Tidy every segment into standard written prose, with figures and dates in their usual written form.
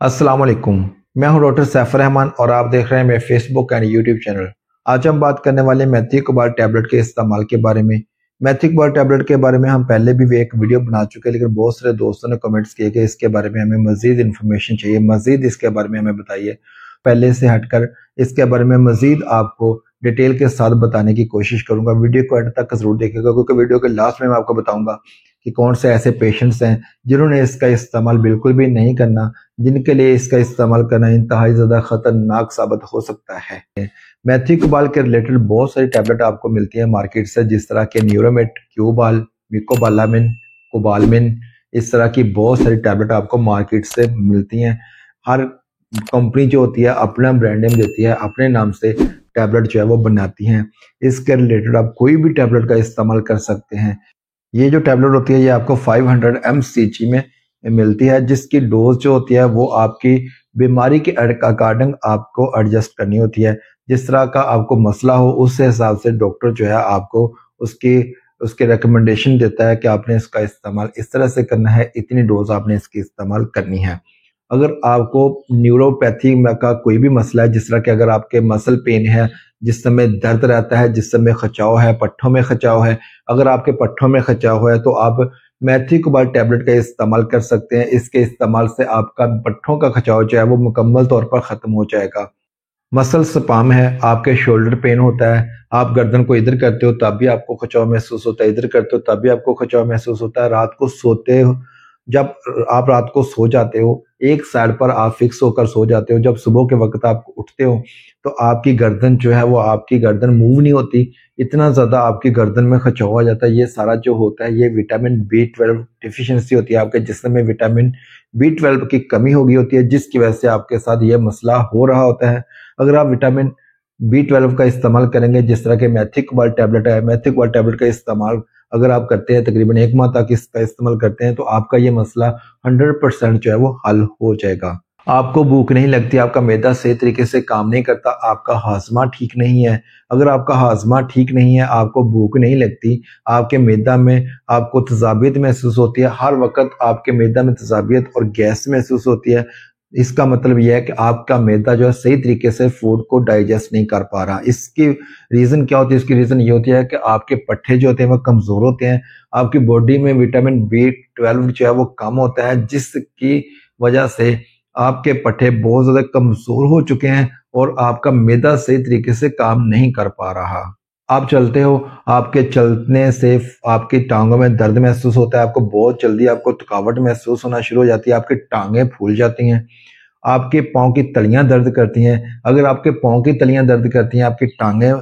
अस्सलाम वालेकुम। मैं हूं डॉक्टर सैफर रहमान और आप देख रहे हैं मेरे फेसबुक एंड यूट्यूब चैनल। आज हम बात करने वाले मेथियोक्रोबाल टैबलेट के इस्तेमाल के बारे में। मेथियोक्रोबाल टैबलेट के बारे में हम पहले भी एक वीडियो बना चुके हैं, लेकिन बहुत सारे दोस्तों ने कमेंट्स किए कि इसके बारे में हमें मजीद इन्फॉर्मेशन चाहिए, मजीद इसके बारे में हमें बताइए। पहले से हटकर इसके बारे में मजीद आपको डिटेल के साथ बताने की कोशिश करूंगा। वीडियो को एंड तक जरूर देखिएगा, क्योंकि वीडियो के लास्ट में मैं आपको बताऊंगा कि कौन से ऐसे पेशेंट्स हैं जिन्होंने इसका इस्तेमाल बिल्कुल भी नहीं करना, जिनके लिए इसका इस्तेमाल करना इंतहाई ज्यादा खतरनाक साबित हो सकता है। मेथियोक्रोबाल के रिलेटेड बहुत सारी टैबलेट आपको मिलती है मार्केट से, जिस तरह के न्यूरोमेट, क्यूबाल, मिकोबालामिन, कोबालमिन, इस तरह की बहुत सारी टैबलेट आपको मार्केट से मिलती हैं। हर कंपनी जो होती है अपना ब्रांड नेम देती है, अपने नाम से टैबलेट जो है वो बनाती हैं। इसके रिलेटेड आप कोई भी टैबलेट का इस्तेमाल कर सकते हैं। ये जो टैबलेट होती है ये आपको 500 mcg में मिलती है, जिसकी डोज जो होती है वो आपकी बीमारी के अकॉर्डिंग आपको एडजस्ट करनी होती है। जिस तरह का आपको मसला हो उस हिसाब से डॉक्टर जो है आपको उसके रिकमेंडेशन देता है कि आपने इसका इस्तेमाल इस तरह से करना है, इतनी डोज आपने इसकी इस्तेमाल करनी है। अगर आपको न्यूरोपैथी का कोई भी मसला है, जिस तरह के अगर आपके मसल पेन है, जिस समय दर्द रहता है, जिस समय खचाव है, पट्ठों में खचाव है, अगर आपके पट्ठों में खचाव है तो आप मेथियोक्रोबाल टैबलेट का इस्तेमाल कर सकते हैं। इसके इस्तेमाल से आपका पट्ठों का खचाव जो है वो मुकम्मल तौर पर खत्म हो जाएगा। मसल स्पाम है, आपके शोल्डर पेन होता है, आप गर्दन को इधर करते हो तब भी आपको खचाव महसूस होता है, इधर करते हो तब भी आपको खचाव महसूस होता है। रात को सोते हो, जब आप रात को सो जाते हो एक साइड पर आप फिक्स होकर सो जाते हो, जब सुबह के वक्त आप उठते हो तो आपकी गर्दन जो है वो आपकी गर्दन मूव नहीं होती, इतना ज्यादा आपकी गर्दन में खचाव आ जाता है। ये सारा जो होता है ये विटामिन B12 डिफिशिएंसी होती है, आपके जिस्म में विटामिन B12 की कमी हो गई होती है, जिसकी वजह से आपके साथ ये मसला हो रहा होता है। अगर आप विटामिन B12 का इस्तेमाल करेंगे, जिस तरह के मेथियोक्रोबाल टैबलेट है, मेथियोक्रोबाल टैबलेट का इस्तेमाल अगर आप करते हैं, तकरीबन 1 माह तक इसका इस्तेमाल करते हैं, तो आपका ये मसला 100% जो है वो हल हो जाएगा। आपको भूख नहीं लगती, आपका मैदा सही तरीके से काम नहीं करता, आपका हाजमा ठीक नहीं है। अगर आपका हाजमा ठीक नहीं है, आपको भूख नहीं लगती, आपके मैदा में आपको तजाबियत महसूस होती है, हर वक्त आपके मैदा में तजाबियत और गैस महसूस होती है, इसका मतलब यह है कि आपका मैदा जो है सही तरीके से फूड को डाइजेस्ट नहीं कर पा रहा। इसकी रीजन क्या होती है? इसकी रीजन ये होती है कि आपके पट्टे जो होते हैं वो कमजोर होते हैं, आपकी बॉडी में विटामिन B12 जो है वो कम होता है, जिसकी वजह से आपके पट्टे बहुत ज्यादा कमजोर हो चुके हैं और आपका मैदा सही तरीके से काम नहीं कर पा रहा। आप चलते हो, आपके चलने से आपकी टांगों में दर्द महसूस होता है, आपको बहुत जल्दी आपको थकावट महसूस होना शुरू हो जाती है, आपकी टांगें फूल जाती हैं, आपके पाँव की तलियां दर्द करती हैं। अगर आपके पाँव की तलियां दर्द करती हैं, आपकी टांगें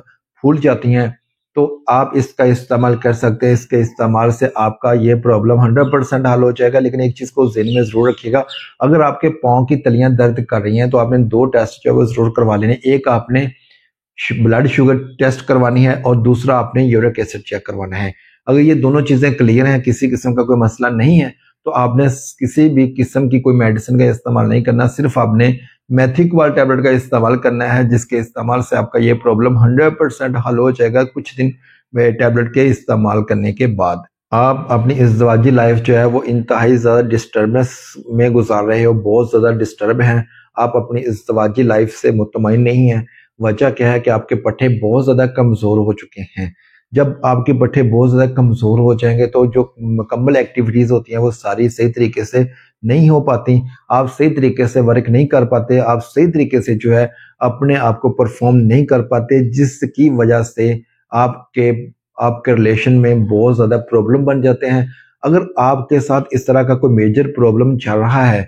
फूल जाती हैं, तो आप इसका इस्तेमाल कर सकते हैं। इसके इस्तेमाल से आपका ये प्रॉब्लम 100% हल हो जाएगा। लेकिन एक चीज को ज़हन में जरूर रखिएगा, अगर आपके पाँव की तलियां दर्द कर रही हैं तो आपने 2 टेस्ट जो है वो जरूर करवा लेने। एक आपने ब्लड शुगर टेस्ट करवानी है और दूसरा आपने यूरिक एसिड चेक करवाना है। अगर ये दोनों चीजें क्लियर हैं, किसी किस्म का कोई मसला नहीं है, तो आपने किसी भी किस्म की कोई मेडिसिन का इस्तेमाल नहीं करना, सिर्फ आपने मेथियोक्रोबाल टैबलेट का इस्तेमाल करना है, जिसके इस्तेमाल से आपका ये प्रॉब्लम 100% हल हो जाएगा कुछ दिन टैबलेट के इस्तेमाल करने के बाद। आप अपनी इज़्दिवाजी लाइफ जो है वो इंतहाई ज़्यादा डिस्टर्बेंस में गुजार रहे हो, बहुत ज़्यादा डिस्टर्ब हैं, आप अपनी इज़्दिवाजी लाइफ से मुतमईन नहीं हैं। वजह क्या है कि आपके पट्टे बहुत ज़्यादा कमज़ोर हो चुके हैं। जब आपके पट्टे बहुत ज़्यादा कमज़ोर हो जाएंगे तो जो मुकम्मल एक्टिविटीज़ होती हैं वो सारी सही तरीके से नहीं हो पाती, आप सही तरीके से वर्क नहीं कर पाते, आप सही तरीके से जो है अपने आप को परफॉर्म नहीं कर पाते, जिसकी वजह से आपके रिलेशन में बहुत ज़्यादा प्रॉब्लम बन जाते हैं। अगर आपके साथ इस तरह का कोई मेजर प्रॉब्लम चल रहा है,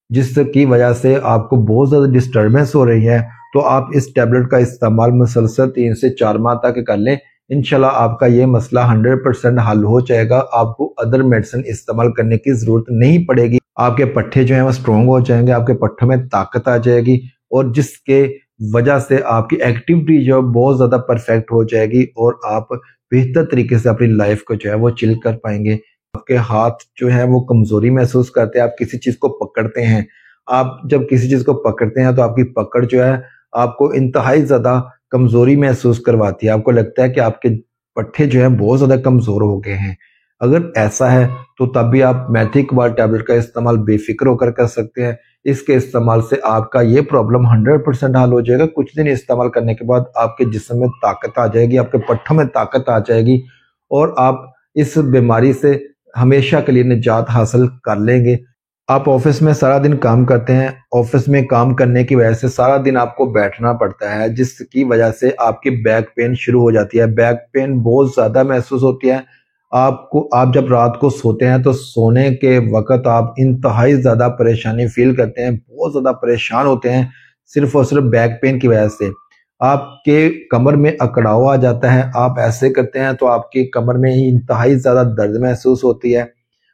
जिसकी वजह से आपको बहुत ज़्यादा डिस्टर्बेंस हो रही है, तो आप इस टैबलेट का इस्तेमाल मुसलसल 3 से 4 माह तक कर लें। इंशाल्लाह आपका ये मसला 100% हल हो जाएगा। आपको अदर मेडिसिन इस्तेमाल करने की ज़रूरत नहीं पड़ेगी। आपके पट्टे जो हैं वो स्ट्रॉन्ग हो जाएंगे, आपके पट्टों में ताकत आ जाएगी और जिसके वजह से आपकी एक्टिविटी जो है बहुत ज़्यादा परफेक्ट हो जाएगी और आप बेहतर तरीके से अपनी लाइफ को जो है वो चिल कर पाएंगे। आपके हाथ जो है वो कमजोरी महसूस करते हैं, आप किसी चीज को पकड़ते हैं, आप जब किसी चीज को पकड़ते हैं तो आपकी पकड़ जो है आपको इंतहाई ज्यादा कमजोरी महसूस करवाती है, आपको लगता है कि आपके पट्टे जो है बहुत ज्यादा कमजोर हो गए हैं। अगर ऐसा है तो तब भी आप मेथियोक्रोबाल टैबलेट का इस्तेमाल बेफिक्र होकर कर सकते हैं। اس کے استعمال سے آپ کا یہ پرابلم 100% حل ہو جائے گا۔ کچھ دن استعمال کرنے کے بعد آپ کے جسم میں طاقت آ جائے گی، آپ کے پٹھوں میں طاقت آ جائے گی اور آپ اس بیماری سے ہمیشہ کے لیے نجات حاصل کر لیں گے۔ آپ آفس میں سارا دن کام کرتے ہیں، آفس میں کام کرنے کی وجہ سے سارا دن آپ کو بیٹھنا پڑتا ہے، جس کی وجہ سے آپ کی بیک پین شروع ہو جاتی ہے۔ بیک پین بہت زیادہ محسوس ہوتی ہے۔ آپ جب رات کو سوتے ہیں تو سونے کے وقت آپ انتہائی زیادہ پریشانی فیل کرتے ہیں، بہت زیادہ پریشان ہوتے ہیں صرف اور صرف بیک پین کی وجہ سے۔ آپ کے کمر میں اکڑاؤ آ جاتا ہے، آپ ایسے کرتے ہیں تو آپ کی کمر میں انتہائی زیادہ درد محسوس ہوتی ہے۔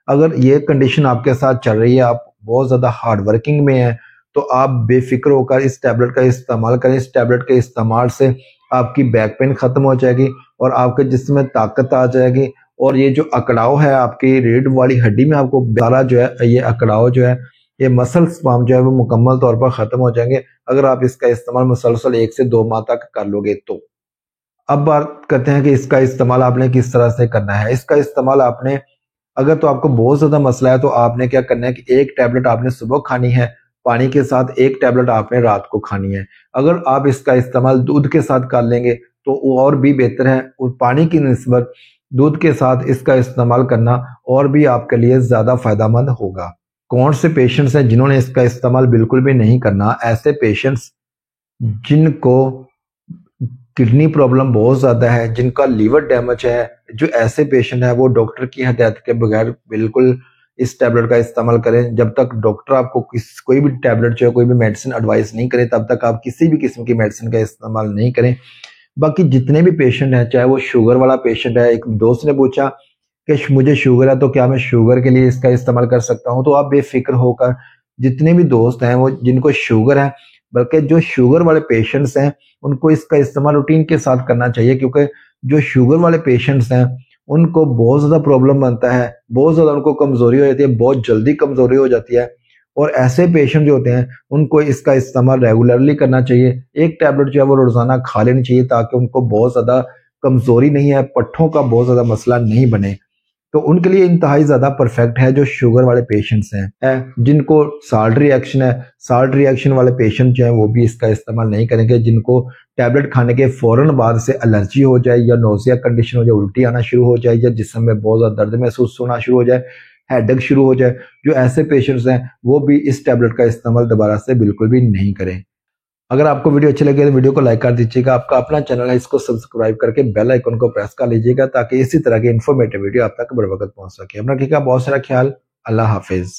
اگر یہ کنڈیشن آپ کے ساتھ چل رہی ہے، آپ بہت زیادہ ہارڈ ورکنگ میں ہیں، تو آپ بے فکر ہو کر اس ٹیبلٹ کا استعمال کریں۔ اس ٹیبلٹ کے استعمال سے آپ کی بیک پین ختم ہو جائے گی اور آپ کے جسم میں طاقت آ جائے گی، اور یہ جو اکڑاؤ ہے آپ کی ریڑھ والی ہڈی میں، آپ کو سارا جو ہے یہ اکڑاؤ جو ہے، یہ مسل سپام جو ہے وہ مکمل طور پر ختم ہو جائیں گے اگر آپ اس کا استعمال مسلسل 1 سے 2 ماہ تک کر لو گے تو۔ اب بات کرتے ہیں کہ اس کا استعمال آپ نے کس طرح سے کرنا ہے۔ اس کا استعمال آپ نے، اگر تو آپ کو بہت زیادہ مسئلہ ہے تو آپ نے کیا کرنا ہے کہ ایک ٹیبلٹ آپ نے صبح کھانی ہے، پانی کے ساتھ ایک ٹیبلٹ آپ نے رات کو کھانی ہے۔ اگر آپ اس کا استعمال دودھ کے ساتھ کر لیں گے تو وہ اور بھی بہتر ہے، پانی کی نسبت دودھ کے ساتھ اس کا استعمال کرنا اور بھی آپ کے لیے زیادہ فائدہ مند ہوگا۔ کون سے پیشنٹس ہیں جنہوں نے اس کا استعمال بالکل بھی نہیں کرنا؟ ایسے پیشنٹس جن کو کڈنی پرابلم بہت زیادہ ہے، جن کا لیور ڈیمیج ہے، جو ایسے پیشنٹ ہیں وہ ڈاکٹر کی ہدایت کے بغیر بالکل اس ٹیبلٹ کا استعمال کریں۔ جب تک ڈاکٹر آپ کو کوئی بھی ٹیبلٹ جو ہے، کوئی بھی میڈیسن ایڈوائز نہیں کرے، تب تک آپ کسی بھی قسم کی میڈیسن کا استعمال نہیں کریں۔ باقی جتنے بھی پیشنٹ ہیں، چاہے وہ شوگر والا پیشنٹ ہے، ایک دوست نے پوچھا کہ مجھے شوگر ہے تو کیا میں شوگر کے لیے اس کا استعمال کر سکتا ہوں؟ تو آپ بے فکر ہو کر، جتنے بھی دوست ہیں وہ جن کو شوگر ہے، بلکہ جو شوگر والے پیشنٹس ہیں ان کو اس کا استعمال روٹین کے ساتھ کرنا چاہیے، کیونکہ جو شوگر والے پیشنٹس ہیں ان کو بہت زیادہ پرابلم بنتا ہے، بہت زیادہ ان کو کمزوری ہو جاتی ہے، بہت جلدی کمزوری ہو جاتی ہے، اور ایسے پیشنٹ جو ہوتے ہیں ان کو اس کا استعمال ریگولرلی کرنا چاہیے۔ ایک ٹیبلٹ جو ہے وہ روزانہ کھا لینی چاہیے تاکہ ان کو بہت زیادہ کمزوری نہیں ہے، پٹھوں کا بہت زیادہ مسئلہ نہیں بنے۔ تو ان کے لیے انتہائی زیادہ پرفیکٹ ہے جو شوگر والے پیشنٹس ہیں۔ جن کو سالٹ ری ایکشن ہے، سالٹ ری ایکشن والے پیشنٹ جو ہیں وہ بھی اس کا استعمال نہیں کریں گے۔ جن کو ٹیبلٹ کھانے کے فوراً بعد سے الرجی ہو جائے یا نوزیا کنڈیشن ہو جائے، الٹی آنا شروع ہو جائے یا جسم میں بہت زیادہ درد محسوس ہونا شروع ہو جائے، ہیڈک شروع ہو جائے، جو ایسے پیشنٹس ہیں وہ بھی اس ٹیبلٹ کا استعمال دوبارہ سے بالکل بھی نہیں کریں۔ اگر آپ کو ویڈیو اچھی لگے تو ویڈیو کو لائک کر دیجیے گا۔ آپ کا اپنا چینل ہے، اس کو سبسکرائب کر کے بیل آئیکن کو پریس کر لیجیے گا تاکہ اسی طرح کی انفارمیٹیو ویڈیو آپ تک بر وقت پہنچ سکے۔ اپنا ٹھیک ہے، بہت سارا خیال، اللہ حافظ۔